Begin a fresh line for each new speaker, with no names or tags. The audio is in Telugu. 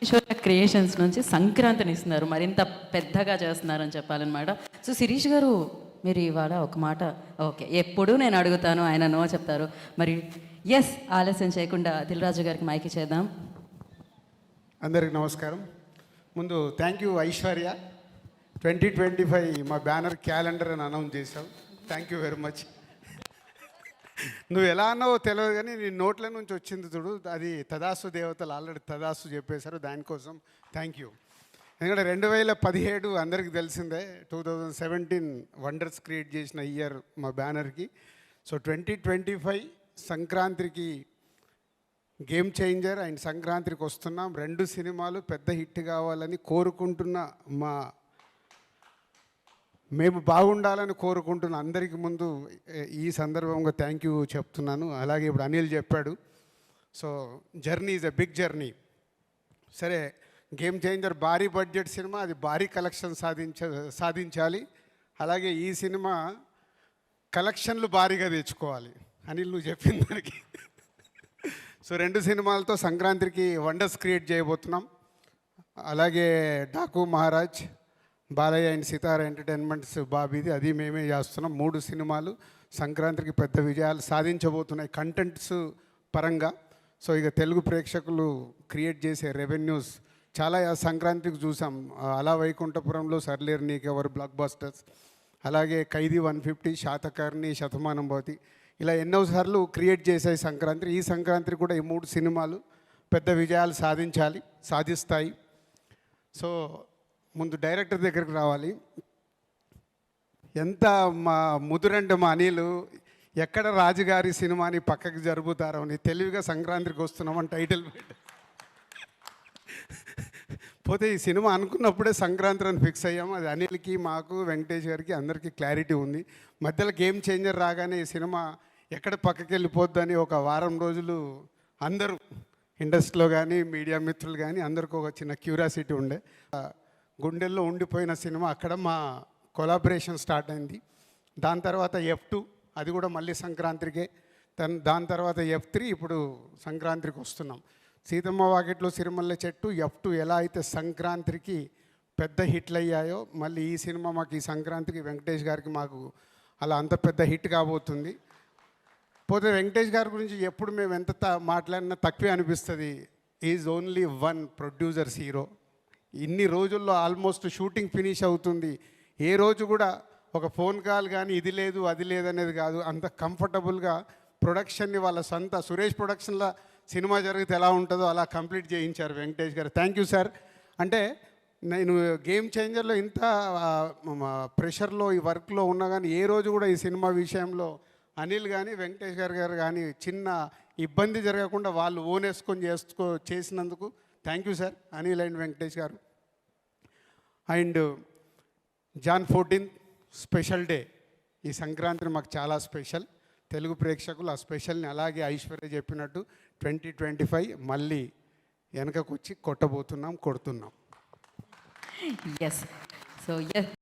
ఈశ్వర క్రియేషన్స్ నుంచి సంక్రాంతిని ఇస్తున్నారు, మరింత పెద్దగా చేస్తున్నారని చెప్పాలన్నమాట. సో శిరీష్ గారు, మీరు ఇవాళ ఒక మాట ఓకే ఎప్పుడు నేను అడుగుతాను, ఆయన నో చెప్తారు. మరి ఎస్, ఆలస్యం చేయకుండా దిల్ రాజు గారికి మైకి చేద్దాం.
అందరికి నమస్కారం. ముందు థ్యాంక్ యూ ఐశ్వర్య, 2025 మా బ్యానర్ క్యాలెండర్ అని అనౌన్స్ చేసావు. Thank you very much. నువ్వు ఎలా అన్నావో తెలియదు కానీ నీ నోట్ల నుంచి వచ్చింది చూడు, అది తదాసు దేవతలు ఆల్రెడీ తదాసు చెప్పేశారు, దానికోసం థ్యాంక్ యూ. ఎందుకంటే 2017 అందరికీ తెలిసిందే, 2017 వండర్స్ క్రియేట్ చేసిన ఇయర్ మా బ్యానర్కి. సో 2025 సంక్రాంతికి గేమ్ చేంజర్ అండ్ సంక్రాంతికి వస్తున్నాం. 2 సినిమాలు పెద్ద హిట్ కావాలని కోరుకుంటున్న మేము బాగుండాలని కోరుకుంటున్న అందరికీ ముందు ఈ సందర్భంగా థ్యాంక్ యూ చెప్తున్నాను. అలాగే ఇప్పుడు అనిల్ చెప్పాడు, so journey is a big journey. సరే, గేమ్ చేంజర్ భారీ బడ్జెట్ సినిమా, అది భారీ కలెక్షన్ సాధించాలి. అలాగే ఈ సినిమా కలెక్షన్లు భారీగా తెచ్చుకోవాలి. అనిల్ నువ్వు చెప్పిన దానికి. సో 2 సినిమాలతో సంక్రాంతికి వండర్స్ క్రియేట్ చేయబోతున్నాం. అలాగే డాకు మహారాజ్, బాలయ్య అండ్ సితార ఎంటర్టైన్మెంట్స్ బాబీది, అది మేమే చేస్తున్నాం. 3 సినిమాలు సంక్రాంతికి పెద్ద విజయాలు సాధించబోతున్నాయి కంటెంట్స్ పరంగా. సో ఇక తెలుగు ప్రేక్షకులు క్రియేట్ చేసే రెవెన్యూస్ చాలా సంక్రాంతికి చూసాం. అలా వైకుంఠపురంలో సర్లేరు నీకెవరు బ్లాక్ బస్టర్స్, అలాగే ఖైదీ 150, శాతకర్ణి, శతమానం భవతి, ఇలా ఎన్నోసార్లు క్రియేట్ చేసాయి సంక్రాంతి. ఈ సంక్రాంతి కూడా ఈ 3 సినిమాలు పెద్ద విజయాలు సాధిస్తాయి. సో ముందు డైరెక్టర్ దగ్గరికి రావాలి. ఎంత మా ముదురంటే మా అనిలు, ఎక్కడ రాజుగారి సినిమాని పక్కకి జరుపుతారో అని తెలివిగా సంక్రాంతికి వస్తున్నామని టైటిల్ పెట్టి పోతే ఈ సినిమా అనుకున్నప్పుడే సంక్రాంతి అని ఫిక్స్ అయ్యాము. అది అనిల్కి, మాకు, వెంకటేష్ గారికి అందరికీ క్లారిటీ ఉంది. మధ్యలో గేమ్ చేంజర్ రాగానే ఈ సినిమా ఎక్కడ పక్కకి వెళ్ళిపోద్దని ఒక వారం రోజులు అందరూ ఇండస్ట్రీలో కానీ మీడియా మిత్రులు కానీ అందరికీ ఒక చిన్న క్యూరియాసిటీ ఉండే. గుండెల్లో ఉండిపోయిన సినిమా, అక్కడ మా కొలాబరేషన్ స్టార్ట్ అయింది. దాని తర్వాత F2, అది కూడా మళ్ళీ సంక్రాంతికే. దాని తర్వాత F3, ఇప్పుడు సంక్రాంతికి వస్తున్నాం. సీతమ్మ వాకిట్లో సిరిమల్లె చెట్టు, F2 ఎలా అయితే సంక్రాంతికి పెద్ద హిట్లు అయ్యాయో, మళ్ళీ ఈ సినిమా మాకు ఈ సంక్రాంతికి వెంకటేష్ గారికి మాకు అలా అంత పెద్ద హిట్ కాబోతుంది. పోతే వెంకటేష్ గారి గురించి ఎప్పుడు మేము ఎంత మాట్లాడినా తక్కువే అనిపిస్తుంది. Is only one producers hero. ఇన్ని రోజుల్లో ఆల్మోస్ట్ షూటింగ్ ఫినిష్ అవుతుంది. ఏ రోజు కూడా ఒక ఫోన్ కాల్ కానీ ఇది లేదు అది లేదు అనేది కాదు. అంత కంఫర్టబుల్గా ప్రొడక్షన్ని వాళ్ళ సొంత సురేష్ ప్రొడక్షన్లో సినిమా జరిగితే ఎలా ఉంటుందో అలా కంప్లీట్ చేయించారు వెంకటేష్ గారు. Thank you sir. అంటే నేను గేమ్ చేంజర్లో ఇంత ప్రెషర్లో ఈ వర్క్లో ఉన్నా కానీ ఏ రోజు కూడా ఈ సినిమా విషయంలో అనిల్ కానీ వెంకటేష్ గారు కానీ చిన్న ఇబ్బంది జరగకుండా వాళ్ళు ఓనేసుకొని చేసినందుకు thank you sir, Anil and Venkatesh garu. And John 14 special day, ఈ సంక్రాంతిని మాకు చాలా స్పెషల్. తెలుగు ప్రేక్షకులు ఆ స్పెషల్ని అలాగే ఐశ్వర్య చెప్పినట్టు 2025 మళ్ళీ వెనకకు వచ్చి కొడుతున్నాం.
ఎస్. So yes.